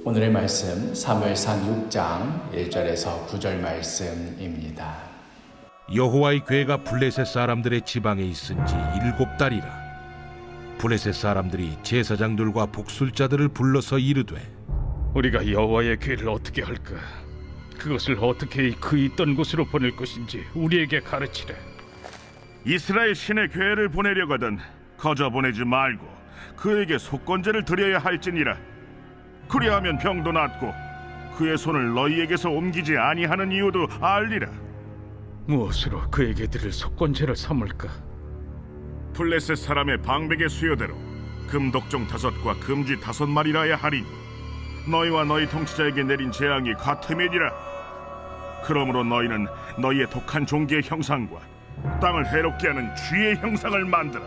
오늘의 말씀 사무엘상 6장 1절에서 9절 말씀입니다. 여호와의 궤가 블레셋 사람들의 지방에 있은 지 7달이라. 블레셋 사람들이 제사장들과 복술자들을 불러서 이르되, 우리가 여호와의 궤를 어떻게 할까? 그것을 어떻게 그 있던 곳으로 보낼 것인지 우리에게 가르치래. 이스라엘 신의 궤를 보내려거든 거저 보내지 말고 그에게 속건제를 드려야 할지니라. 그리하면 병도 낫고 그의 손을 너희에게서 옮기지 아니하는 이유도 알리라. 무엇으로 그에게 드릴 속건제를 삼을까? 블레셋 사람의 방백의 수요대로 금독종 5과 금쥐 5마리라야 하리니 너희와 너희 통치자에게 내린 재앙이 같음이니라. 그러므로 너희는 너희의 독한 종기의 형상과 땅을 해롭게 하는 쥐의 형상을 만들어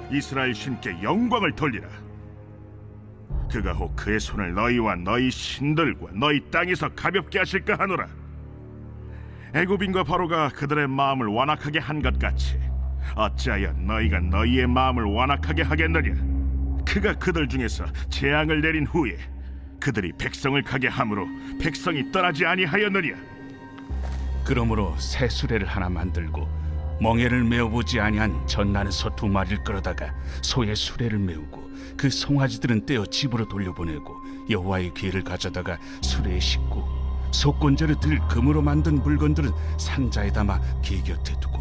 이스라엘 신께 영광을 돌리라. 그가 혹 그의 손을 너희와 너희 신들과 너희 땅에서 가볍게 하실까 하노라. 애굽인과 바로가 그들의 마음을 완악하게 한 것 같이 어찌하여 너희가 너희의 마음을 완악하게 하겠느냐. 그가 그들 중에서 재앙을 내린 후에 그들이 백성을 가게 함으로 백성이 떠나지 아니하였느냐. 그러므로 새 수레를 하나 만들고 멍에를 메어보지 아니한 젖나는 소 2마리를 끌어다가 소의 수레를 메우고 그 송아지들은 떼어 집으로 돌려보내고 여호와의 궤를 가져다가 수레에 싣고 속건제를 들 금으로 만든 물건들은 상자에 담아 궤 곁에 두고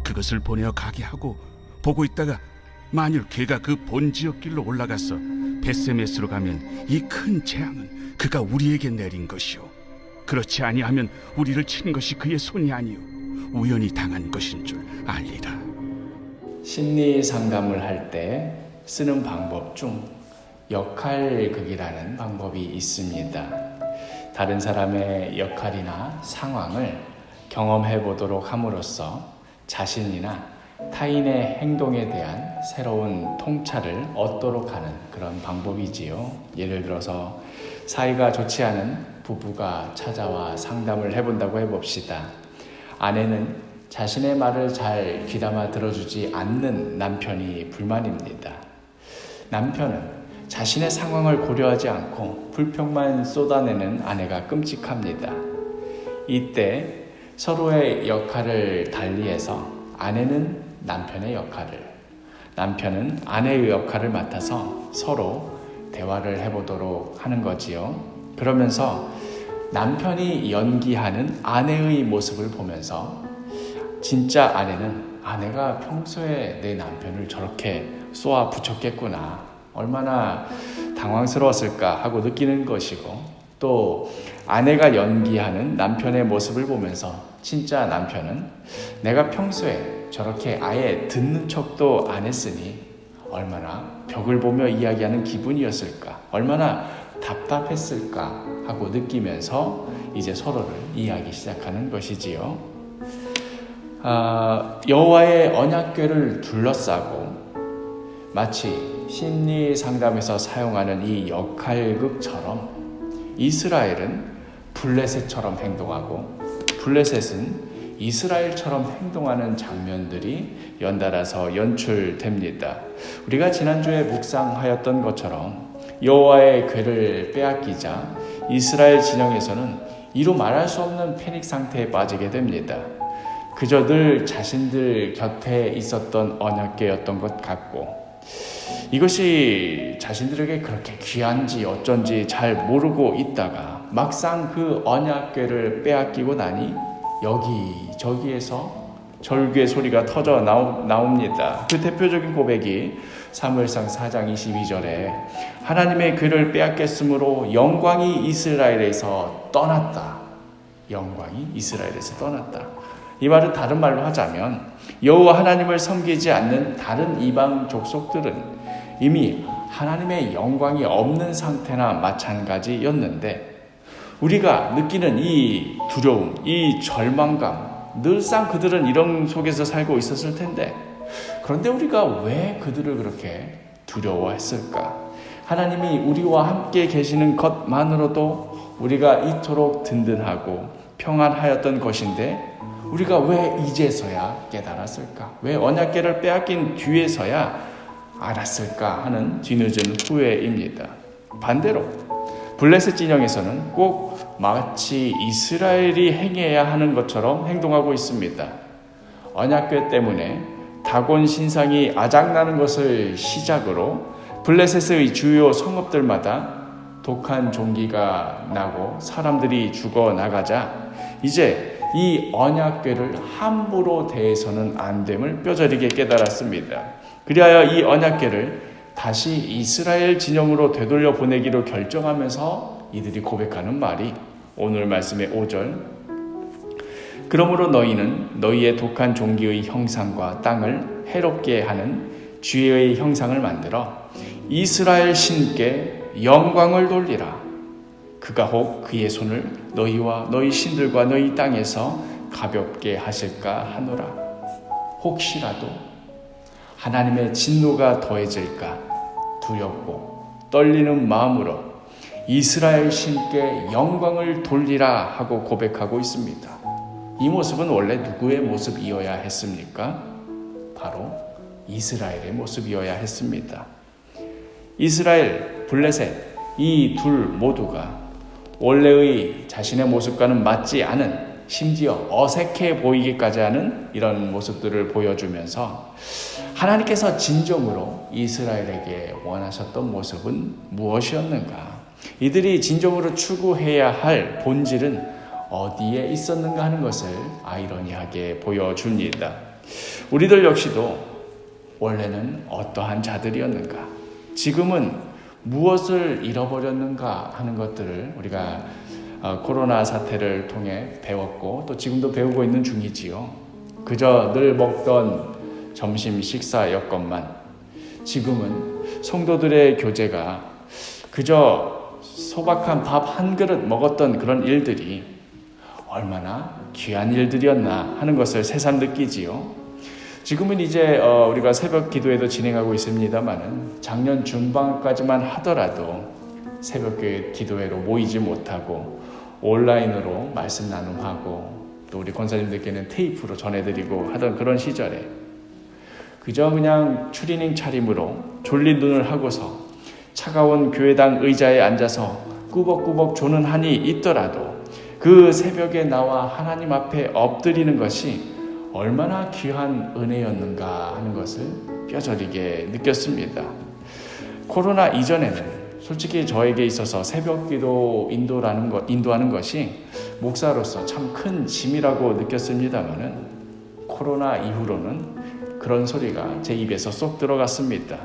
그것을 보내어 가게 하고 보고 있다가 만일 궤가 그 본지역 길로 올라가서 벳세메스로 가면 이 큰 재앙은 그가 우리에게 내린 것이요 그렇지 아니하면 우리를 친 것이 그의 손이 아니요 우연히 당한 것인 줄 알리라. 심리 상담을 할 때 쓰는 방법 중 역할극이라는 방법이 있습니다. 다른 사람의 역할이나 상황을 경험해 보도록 함으로써 자신이나 타인의 행동에 대한 새로운 통찰을 얻도록 하는 그런 방법이지요. 예를 들어서 사이가 좋지 않은 부부가 찾아와 상담을 해본다고 해봅시다. 아내는 자신의 말을 잘 귀담아 들어주지 않는 남편이 불만입니다. 남편은 자신의 상황을 고려하지 않고 불평만 쏟아내는 아내가 끔찍합니다. 이때 서로의 역할을 달리해서 아내는 남편의 역할을, 남편은 아내의 역할을 맡아서 서로 대화를 해보도록 하는 거지요. 그러면서 남편이 연기하는 아내의 모습을 보면서 진짜 아내는 내가 평소에 내 남편을 저렇게 쏘아 붙였겠구나, 얼마나 당황스러웠을까 하고 느끼는 것이고, 또 아내가 연기하는 남편의 모습을 보면서 진짜 남편은 내가 평소에 저렇게 아예 듣는 척도 안 했으니 얼마나 벽을 보며 이야기하는 기분이었을까, 얼마나 답답했을까 하고 느끼면서 이제 서로를 이해하기 시작하는 것이지요. 여호와의 언약궤를 둘러싸고 마치 심리 상담에서 사용하는 이 역할극처럼 이스라엘은 블레셋처럼 행동하고 블레셋은 이스라엘처럼 행동하는 장면들이 연달아서 연출됩니다. 우리가 지난주에 묵상하였던 것처럼 여호와의 궤를 빼앗기자 이스라엘 진영에서는 이루 말할 수 없는 패닉 상태에 빠지게 됩니다. 그저 늘 자신들 곁에 있었던 언약궤였던 것 같고 이것이 자신들에게 그렇게 귀한지 어쩐지 잘 모르고 있다가 막상 그 언약궤를 빼앗기고 나니 여기저기에서 절규의 소리가 터져 나옵니다. 그 대표적인 고백이 사무엘상 4장 22절에 하나님의 궤를 빼앗겼으므로 영광이 이스라엘에서 떠났다. 영광이 이스라엘에서 떠났다. 이 말은 다른 말로 하자면 여호와 하나님을 섬기지 않는 다른 이방 족속들은 이미 하나님의 영광이 없는 상태나 마찬가지였는데 우리가 느끼는 이 두려움, 이 절망감, 늘상 그들은 이런 속에서 살고 있었을 텐데 그런데 우리가 왜 그들을 그렇게 두려워했을까? 하나님이 우리와 함께 계시는 것만으로도 우리가 이토록 든든하고 평안하였던 것인데 우리가 왜 이제서야 깨달았을까? 왜 언약궤를 빼앗긴 뒤에서야 알았을까 하는 뒤늦은 후회입니다. 반대로 블레셋 진영에서는 꼭 마치 이스라엘이 행해야 하는 것처럼 행동하고 있습니다. 언약궤 때문에 다곤 신상이 아작나는 것을 시작으로 블레셋의 주요 성읍들마다 독한 종기가 나고 사람들이 죽어나가자 이제 이 언약궤를 함부로 대해서는 안 됨을 뼈저리게 깨달았습니다. 그리하여 이 언약궤를 다시 이스라엘 진영으로 되돌려 보내기로 결정하면서 이들이 고백하는 말이 오늘 말씀의 5절, 그러므로 너희는 너희의 독한 종기의 형상과 땅을 해롭게 하는 쥐의 형상을 만들어 이스라엘 신께 영광을 돌리라. 그가 혹 그의 손을 너희와 너희 신들과 너희 땅에서 가볍게 하실까 하노라. 혹시라도 하나님의 진노가 더해질까 두렵고 떨리는 마음으로 이스라엘 신께 영광을 돌리라 하고 고백하고 있습니다. 이 모습은 원래 누구의 모습이어야 했습니까? 바로 이스라엘의 모습이어야 했습니다. 이스라엘, 블레셋 이 둘 모두가 원래의 자신의 모습과는 맞지 않은, 심지어 어색해 보이기까지 하는 이런 모습들을 보여주면서 하나님께서 진정으로 이스라엘에게 원하셨던 모습은 무엇이었는가? 이들이 진정으로 추구해야 할 본질은 어디에 있었는가 하는 것을 아이러니하게 보여줍니다. 우리들 역시도 원래는 어떠한 자들이었는가? 지금은 무엇을 잃어버렸는가 하는 것들을 우리가 코로나 사태를 통해 배웠고 또 지금도 배우고 있는 중이지요. 그저 늘 먹던 점심 식사였건만 지금은 성도들의 교제가 그저 소박한 밥 한 그릇 먹었던 그런 일들이 얼마나 귀한 일들이었나 하는 것을 새삼 느끼지요. 지금은 이제 우리가 새벽 기도회도 진행하고 있습니다만은 작년 중반까지만 하더라도 새벽 기도회로 모이지 못하고 온라인으로 말씀 나눔하고 또 우리 권사님들께는 테이프로 전해드리고 하던 그런 시절에 그저 그냥 추리닝 차림으로 졸린 눈을 하고서 차가운 교회당 의자에 앉아서 꾸벅꾸벅 조는 한이 있더라도 그 새벽에 나와 하나님 앞에 엎드리는 것이 얼마나 귀한 은혜였는가 하는 것을 뼈저리게 느꼈습니다. 코로나 이전에는 솔직히 저에게 있어서 새벽 기도 인도하는 것이 목사로서 참 큰 짐이라고 느꼈습니다만은 코로나 이후로는 그런 소리가 제 입에서 쏙 들어갔습니다.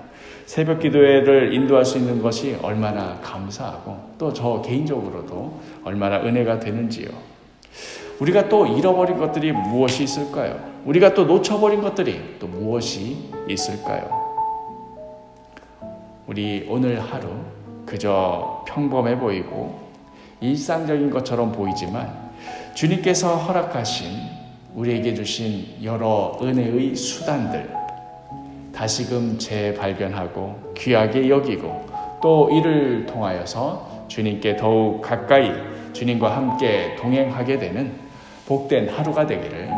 새벽 기도회를 인도할 수 있는 것이 얼마나 감사하고 또 저 개인적으로도 얼마나 은혜가 되는지요. 우리가 또 잃어버린 것들이 무엇이 있을까요? 우리가 또 놓쳐버린 것들이 또 무엇이 있을까요? 우리 오늘 하루 그저 평범해 보이고 일상적인 것처럼 보이지만 주님께서 허락하신 우리에게 주신 여러 은혜의 수단들 다시금 재발견하고 귀하게 여기고 또 이를 통하여서 주님께 더욱 가까이 주님과 함께 동행하게 되는 복된 하루가 되기를